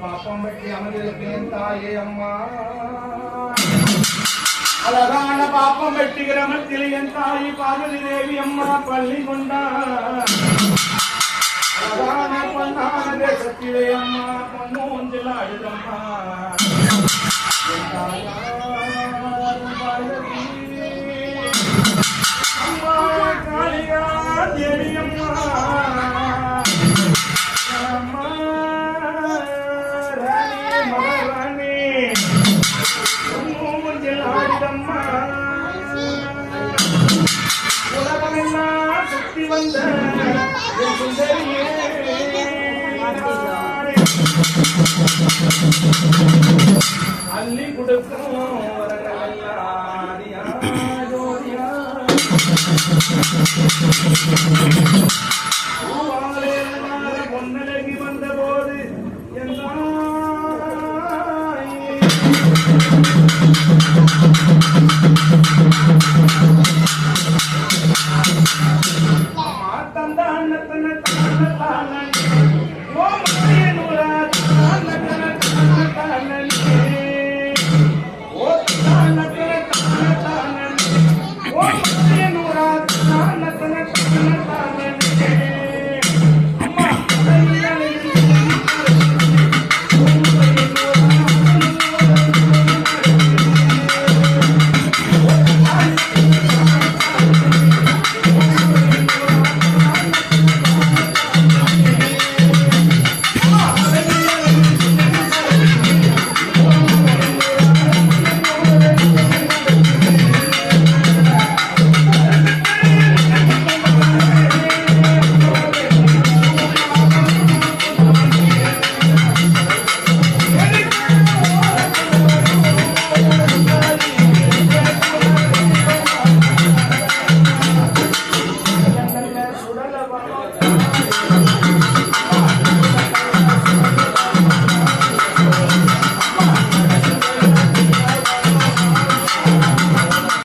பாப்பம் பற்றி அமர்ந்திருக்கிறேன் தாயே அம்மா. அழகான பாப்பம் வெட்டி கிராமத்தில் என் தாய் பார்வதி தேவி அம்மா பள்ளி கொண்டார். அழகான பொன்னான தேசத்திலே அம்மா பொன்னூஞ்சல் ஆடுதம்மா. அம்மா காளியா தேவி அம்மா உலகமெல்லாம் சுத்தி வந்த அள்ளி கொடுக்கும் பொன்னலகி வந்த போது மாத்தந்த அண்ணத்தன